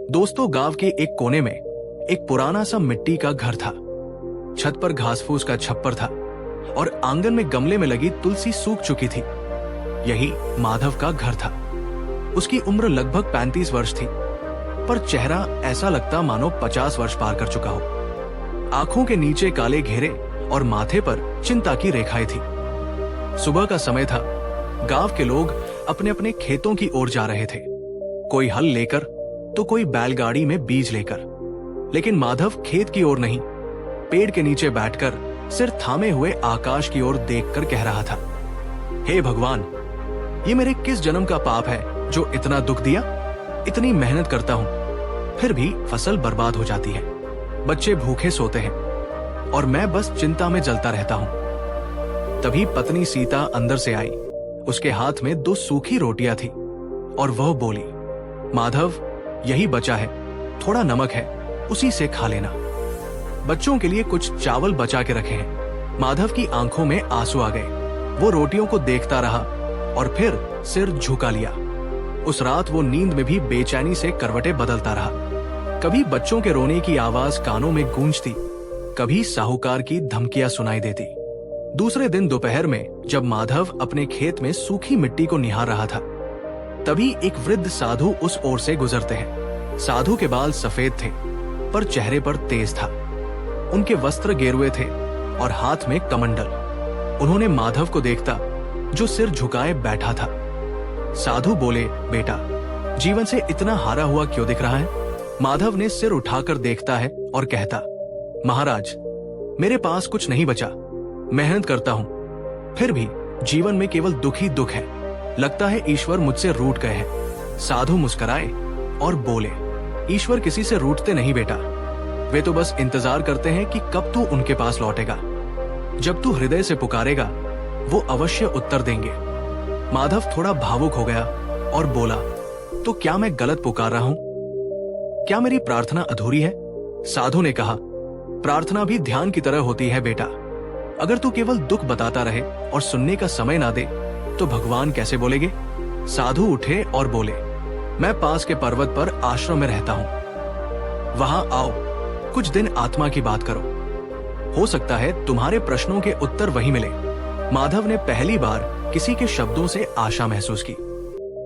दोस्तों, गांव के एक कोने में एक पुराना सा मिट्टी का घर था। छत पर घास फूस का छप्पर था और आंगन में गमले में लगी तुलसी सूख चुकी थी। यही माधव का घर था। उसकी उम्र लगभग 35 वर्ष थी, पर चेहरा ऐसा लगता मानो 50 वर्ष पार कर चुका हो। आंखों के नीचे काले घेरे और माथे पर चिंता की रेखाएं थी। सुबह का समय था। गांव के लोग अपने अपने खेतों की ओर जा रहे थे, कोई हल लेकर तो कोई बैलगाड़ी में बीज लेकर। लेकिन माधव खेत की ओर नहीं, पेड़ के नीचे बैठकर सिर थामे हुए आकाश की ओर देखकर कह रहा था, हे भगवान, ये मेरे किस जन्म का पाप है जो इतना दुख दिया। इतनी मेहनत करता हूं, फिर भी फसल बर्बाद हो जाती है, बच्चे भूखे सोते हैं और मैं बस चिंता में जलता रहता हूं। तभी पत्नी सीता अंदर से आई। उसके हाथ में 2 सूखी रोटियां थी और वह बोली, माधव, यही बचा है, थोड़ा नमक है, उसी से खा लेना। बच्चों के लिए कुछ चावल बचा के रखे हैं। माधव की आंखों में आंसू आ गए। वो रोटियों को देखता रहा और फिर सिर झुका लिया। उस रात वो नींद में भी बेचैनी से करवटें बदलता रहा। कभी बच्चों के रोने की आवाज कानों में गूंजती, कभी साहूकार की धमकियां सुनाई देती। दूसरे दिन दोपहर में जब माधव अपने खेत में सूखी मिट्टी को निहार रहा था, तभी एक वृद्ध साधु उस ओर से गुजरते हैं। साधु के बाल सफेद थे, पर चेहरे पर तेज था। उनके वस्त्र गेरुए थे और हाथ में कमंडल। उन्होंने माधव को देखता, जो सिर झुकाए बैठा था। साधु बोले, बेटा, जीवन से इतना हारा हुआ क्यों दिख रहा है? माधव ने सिर उठाकर देखता है और कहता, महाराज, मेरे पास कुछ नहीं बचा। मेहनत करता हूं, फिर भी जीवन में केवल दुख ही दुख है। लगता है ईश्वर मुझसे रूठ गए हैं। साधु मुस्कुराए और बोले, ईश्वर किसी से रूठते नहीं बेटा। वे तो बस इंतजार करते हैं कि कब तू उनके पास लौटेगा। जब तू हृदय से पुकारेगा, वो अवश्य उत्तर देंगे। माधव थोड़ा भावुक हो गया और बोला, तो क्या मैं गलत पुकार रहा हूं? क्या मेरी प्रार्थना अधूरी है? साधु ने कहा, प्रार्थना भी ध्यान की तरह होती है बेटा। अगर तू केवल दुख बताता रहे और सुनने का समय ना दे, तो भगवान कैसे बोलेंगे? साधु उठे और बोले, मैं पास के पर्वत पर आश्रम में रहता हूं, वहां आओ, कुछ दिन आत्मा की बात करो। हो सकता है तुम्हारे प्रश्नों के उत्तर वहीं मिले। माधव ने पहली बार किसी के शब्दों से आशा महसूस की।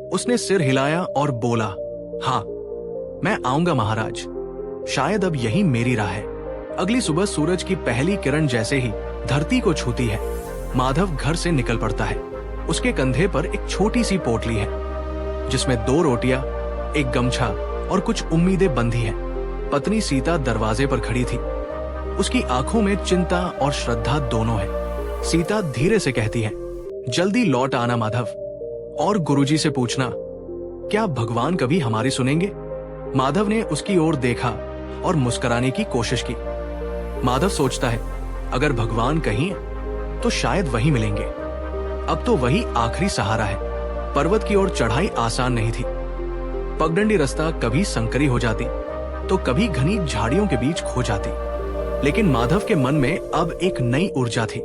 उसने सिर हिलाया और बोला, हाँ, मैं आऊंगा महाराज। शायद अब यही मेरी राह है। अगली सुबह सूरज की पहली किरण जैसे ही धरती को छूती है, माधव घर से निकल पड़ता है। उसके कंधे पर एक छोटी सी पोटली है, जिसमें 2 रोटियां, एक गमछा और कुछ उम्मीदें बंधी हैं। पत्नी सीता दरवाजे पर खड़ी थी। उसकी आंखों में चिंता और श्रद्धा दोनों है। सीता धीरे से कहती है, जल्दी लौट आना माधव, और गुरुजी से पूछना, क्या भगवान कभी हमारी सुनेंगे? माधव ने उसकी ओर देखा और मुस्कुराने की कोशिश की। माधव सोचता है, अगर भगवान कहीं तो शायद वही मिलेंगे। अब तो वही आखिरी सहारा है। पर्वत की ओर चढ़ाई आसान नहीं थी। पगडंडी रास्ता कभी संकरी हो जाती तो कभी घनी झाड़ियों के बीच खो जाती। लेकिन माधव के मन में अब एक नई ऊर्जा थी,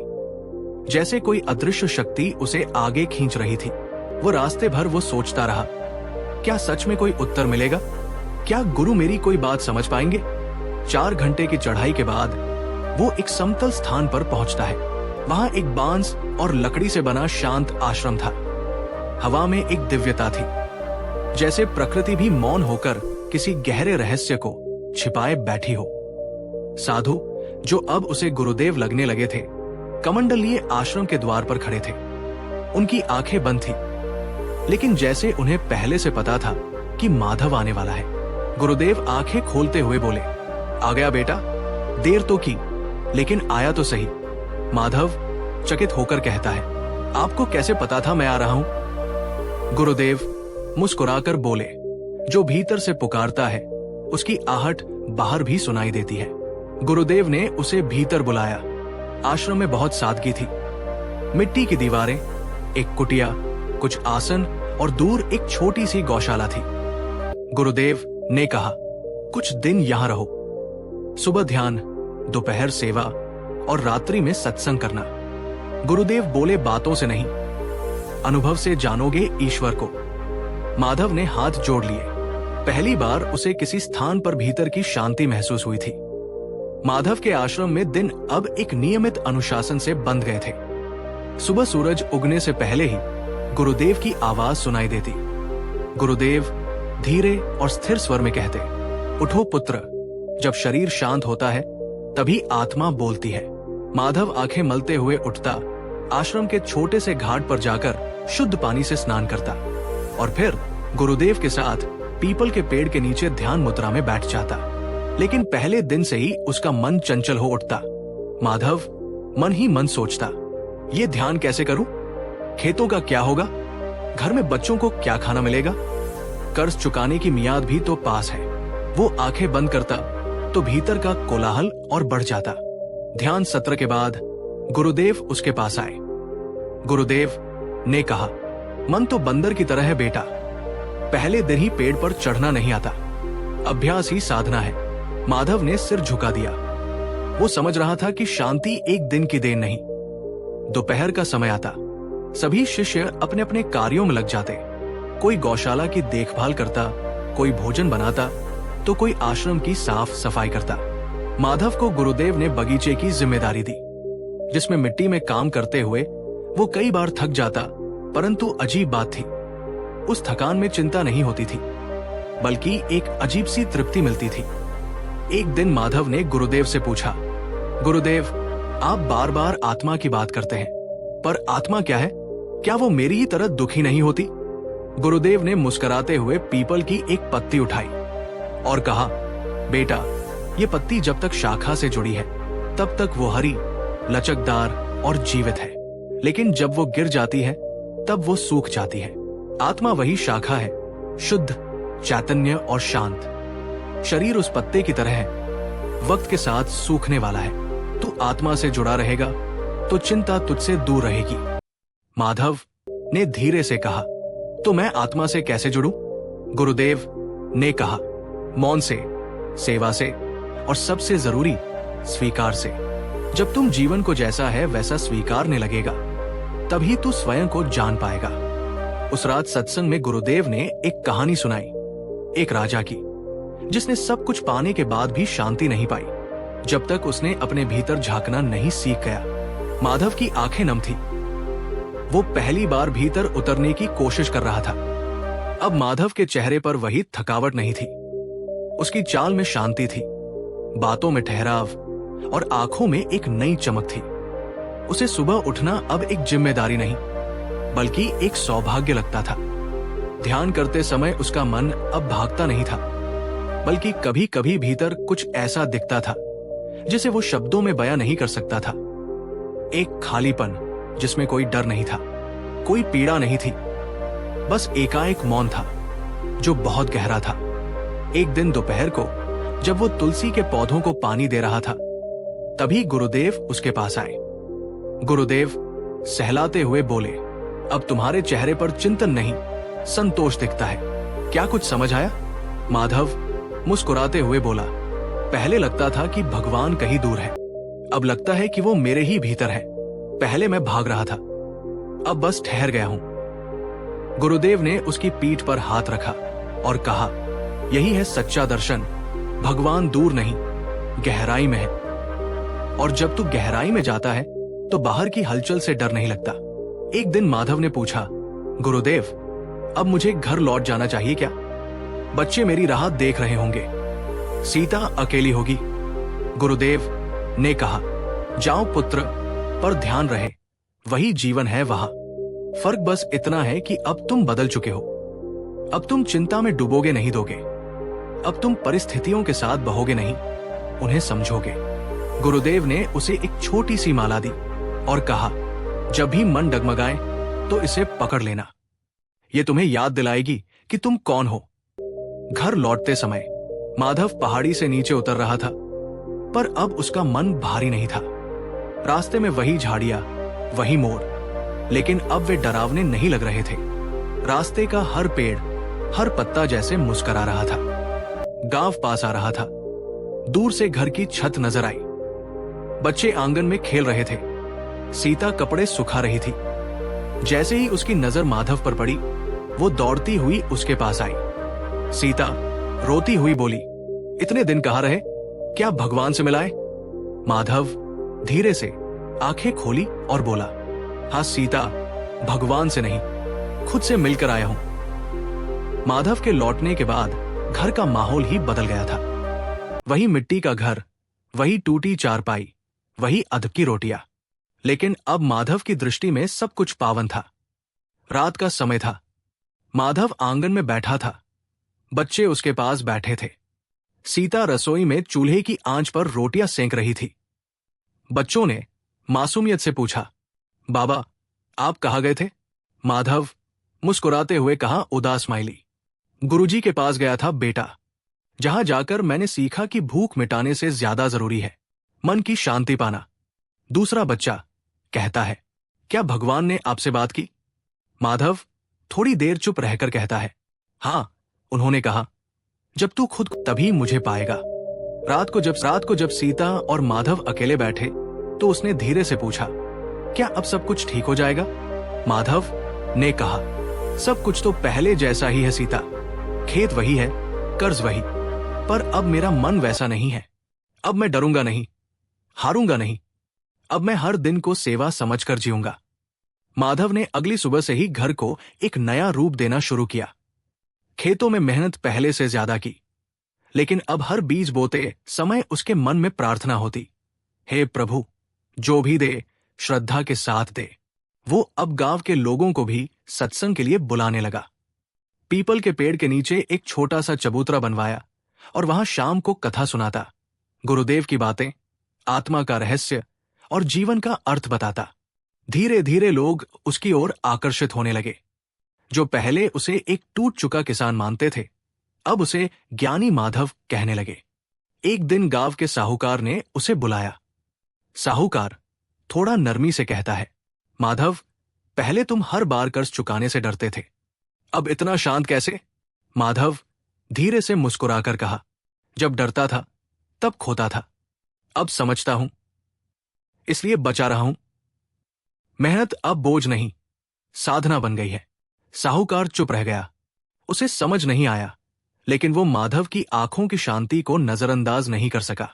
जैसे कोई अदृश्य शक्ति उसे आगे खींच रही थी। वो रास्ते भर वो सोचता रहा, क्या सच में कोई उत्तर मिलेगा? क्या गुरु मेरी कोई बात समझ पाएंगे? 4 घंटे की चढ़ाई के बाद वो एक समतल स्थान पर पहुंचता है। वहां एक बांस और लकड़ी से बना शांत आश्रम था। हवा में एक दिव्यता थी, जैसे प्रकृति भी मौन होकर किसी गहरे रहस्य को छिपाए बैठी हो। साधु, जो अब उसे गुरुदेव लगने लगे थे, कमंडल लिए आश्रम के द्वार पर खड़े थे। उनकी आंखें बंद थी, लेकिन जैसे उन्हें पहले से पता था कि माधव आने वाला है। गुरुदेव आंखें खोलते हुए बोले, आ गया बेटा, देर तो की, लेकिन आया तो सही। माधव चकित होकर कहता है, आपको कैसे पता था मैं आ रहा हूं? गुरुदेव मुस्कुराकर बोले, जो भीतर से पुकारता है उसकी आहट बाहर भी सुनाई देती है। गुरुदेव ने उसे भीतर बुलाया। आश्रम में बहुत सादगी थी। मिट्टी की दीवारें, एक कुटिया, कुछ आसन और दूर एक छोटी सी गौशाला थी। गुरुदेव ने कहा, कुछ दिन यहां रहो। सुबह ध्यान, दोपहर सेवा और रात्रि में सत्संग करना। गुरुदेव बोले, बातों से नहीं, अनुभव से जानोगे ईश्वर को। माधव ने हाथ जोड़ लिए। पहली बार उसे किसी स्थान पर भीतर की शांति महसूस हुई थी। माधव के आश्रम में दिन अब एक नियमित अनुशासन से बंध गए थे। सुबह सूरज उगने से पहले ही गुरुदेव की आवाज सुनाई देती। गुरुदेव धीरे और स्थिर स्वर में कहते, उठो पुत्र। जब शरीर शांत होता है तभी आत्मा बोलती है। माधव आंखें मलते हुए उठता, आश्रम के छोटे से घाट पर जाकर शुद्ध पानी से स्नान करता और फिर गुरुदेव के साथ पीपल के पेड़ के नीचे ध्यान मुद्रा में बैठ जाता। लेकिन पहले दिन से ही उसका मन चंचल हो उठता। माधव मन ही मन सोचता, ये ध्यान कैसे करूं? खेतों का क्या होगा? घर में बच्चों को क्या खाना मिलेगा? कर्ज चुकाने की मियाद भी तो पास है। वो आंखें बंद करता तो भीतर का कोलाहल और बढ़ जाता। ध्यान सत्र के बाद गुरुदेव उसके पास आए। गुरुदेव ने कहा, मन तो बंदर की तरह है बेटा। पहले दिन ही पेड़ पर चढ़ना नहीं आता, अभ्यास ही साधना है। माधव ने सिर झुका दिया। वो समझ रहा था कि शांति एक दिन की देन नहीं। दोपहर का समय आता, सभी शिष्य अपने अपने कार्यों में लग जाते। कोई गौशाला की देखभाल करता, कोई भोजन बनाता, तो कोई आश्रम की साफ सफाई करता। माधव को गुरुदेव ने बगीचे की जिम्मेदारी दी, जिसमें मिट्टी में काम करते हुए वो कई बार थक जाता, परंतु अजीब बात थी, उस थकान में चिंता नहीं होती थी, बल्कि एक अजीब सी तृप्ति मिलती थी। एक दिन माधव ने गुरुदेव से पूछा, गुरुदेव, आप बार बार आत्मा की बात करते हैं, पर आत्मा क्या है? क्या वो मेरी ही तरह दुखी नहीं होती? गुरुदेव ने मुस्कुराते हुए पीपल की एक पत्ती उठाई और कहा, बेटा, ये पत्ती जब तक शाखा से जुड़ी है तब तक वो हरी, लचकदार और जीवित है, लेकिन जब वो गिर जाती है तब वो सूख जाती है। आत्मा वही शाखा है, शुद्ध, चैतन्य और शांत। शरीर उस पत्ते की तरह है, वक्त के साथ सूखने वाला है। तू आत्मा से जुड़ा रहेगा तो चिंता तुझसे दूर रहेगी। माधव ने धीरे से कहा, तो मैं आत्मा से कैसे जुड़ूं? गुरुदेव ने कहा, मौन से, सेवा से और सबसे जरूरी स्वीकार से। जब तुम जीवन को जैसा है वैसा स्वीकारने लगेगा, तभी तू स्वयं को जान पाएगा। उस रात सत्संग में गुरुदेव ने एक कहानी सुनाई, एक राजा की, जिसने सब कुछ पाने के बाद भी शांति नहीं पाई, जब तक उसने अपने भीतर झांकना नहीं सीख गया। माधव की आंखें नम थी। वो पहली बार भीतर उतरने की कोशिश कर रहा था। अब माधव के चेहरे पर वही थकावट नहीं थी, उसकी चाल में शांति थी, बातों में ठहराव और आंखों में एक नई चमक थी। उसे सुबह उठना अब एक जिम्मेदारी नहीं, बल्कि एक सौभाग्य लगता था। ध्यान करते समय उसका मन अब भागता नहीं था, बल्कि कभी कभी भीतर कुछ ऐसा दिखता था जिसे वो शब्दों में बयां नहीं कर सकता था। एक खालीपन जिसमें कोई डर नहीं था, कोई पीड़ा नहीं थी, बस एकाएक मौन था जो बहुत गहरा था। एक दिन दोपहर को जब वो तुलसी के पौधों को पानी दे रहा था, तभी गुरुदेव उसके पास आए। गुरुदेव सहलाते हुए बोले, अब तुम्हारे चेहरे पर चिंतन नहीं, संतोष दिखता है। क्या कुछ समझ आया? माधव मुस्कुराते हुए बोला, पहले लगता था कि भगवान कहीं दूर है, अब लगता है कि वो मेरे ही भीतर है। पहले मैं भाग रहा था, अब बस ठहर गया हूं। गुरुदेव ने उसकी पीठ पर हाथ रखा और कहा, यही है सच्चा दर्शन। भगवान दूर नहीं, गहराई में है। और जब तू गहराई में जाता है तो बाहर की हलचल से डर नहीं लगता। एक दिन माधव ने पूछा, गुरुदेव, अब मुझे घर लौट जाना चाहिए क्या? बच्चे मेरी राह देख रहे होंगे, सीता अकेली होगी। गुरुदेव ने कहा, जाओ पुत्र, पर ध्यान रहे, वही जीवन है वहां। फर्क बस इतना है कि अब तुम बदल चुके हो। अब तुम चिंता में डूबोगे नहीं दोगे, अब तुम परिस्थितियों के साथ बहोगे नहीं, उन्हें समझोगे। गुरुदेव ने उसे एक छोटी सी माला दी और कहा, जब भी मन डगमगाए तो इसे पकड़ लेना, ये तुम्हें याद दिलाएगी कि तुम कौन हो। घर लौटते समय माधव पहाड़ी से नीचे उतर रहा था, पर अब उसका मन भारी नहीं था। रास्ते में वही झाड़ियां, वही मोड़, लेकिन अब वे डरावने नहीं लग रहे थे। रास्ते का हर पेड़, हर पत्ता जैसे मुस्कुरा रहा था। गांव पास आ रहा था, दूर से घर की छत नजर आई। बच्चे आंगन में खेल रहे थे, सीता कपड़े सुखा रही थी। जैसे ही उसकी नजर माधव पर पड़ी, वो दौड़ती हुई उसके पास आई। सीता, रोती हुई बोली, इतने दिन कहाँ रहे? क्या भगवान से मिलाए? माधव धीरे से आंखें खोली और बोला, हाँ सीता, भगवान से नहीं, खुद से मिलकर आया हूं। माधव के लौटने के बाद घर का माहौल ही बदल गया था। वही मिट्टी का घर, वही टूटी चारपाई, वही अध की रोटियां। लेकिन अब माधव की दृष्टि में सब कुछ पावन था। रात का समय था। माधव आंगन में बैठा था। बच्चे उसके पास बैठे थे। सीता रसोई में चूल्हे की आंच पर रोटियां सेंक रही थी। बच्चों ने मासूमियत से पूछा, बाबा आप कहाँ गए थे? माधव मुस्कुराते हुए कहा, उदास स्माइली, गुरुजी के पास गया था बेटा। जहां जाकर मैंने सीखा कि भूख मिटाने से ज्यादा जरूरी है मन की शांति पाना। दूसरा बच्चा कहता है, क्या भगवान ने आपसे बात की? माधव थोड़ी देर चुप रहकर कहता है, हां, उन्होंने कहा, जब तू खुद तभी मुझे पाएगा। रात को जब सीता और माधव अकेले बैठे तो उसने धीरे से पूछा, क्या अब सब कुछ ठीक हो जाएगा? माधव ने कहा, सब कुछ तो पहले जैसा ही है सीता, खेत वही है, कर्ज वही, पर अब मेरा मन वैसा नहीं है। अब मैं डरूंगा नहीं, हारूंगा नहीं। अब मैं हर दिन को सेवा समझकर जीऊंगा। माधव ने अगली सुबह से ही घर को एक नया रूप देना शुरू किया। खेतों में मेहनत पहले से ज्यादा की, लेकिन अब हर बीज बोते समय उसके मन में प्रार्थना होती, हे प्रभु, जो भी दे श्रद्धा के साथ दे। वो अब गांव के लोगों को भी सत्संग के लिए बुलाने लगा। पीपल के पेड़ के नीचे एक छोटा सा चबूतरा बनवाया और वहां शाम को कथा सुनाता, गुरुदेव की बातें, आत्मा का रहस्य और जीवन का अर्थ बताता। धीरे धीरे लोग उसकी ओर आकर्षित होने लगे। जो पहले उसे एक टूट चुका किसान मानते थे, अब उसे ज्ञानी माधव कहने लगे। एक दिन गांव के साहूकार ने उसे बुलाया। साहूकार थोड़ा नरमी से कहता है, माधव, पहले तुम हर बार कर्ज चुकाने से डरते थे, अब इतना शांत कैसे? माधव धीरे से मुस्कुराकर कहा, जब डरता था तब खोता था, अब समझता हूं, इसलिए बचा रहा हूं। मेहनत अब बोझ नहीं, साधना बन गई है। साहूकार चुप रह गया। उसे समझ नहीं आया, लेकिन वो माधव की आंखों की शांति को नजरअंदाज नहीं कर सका।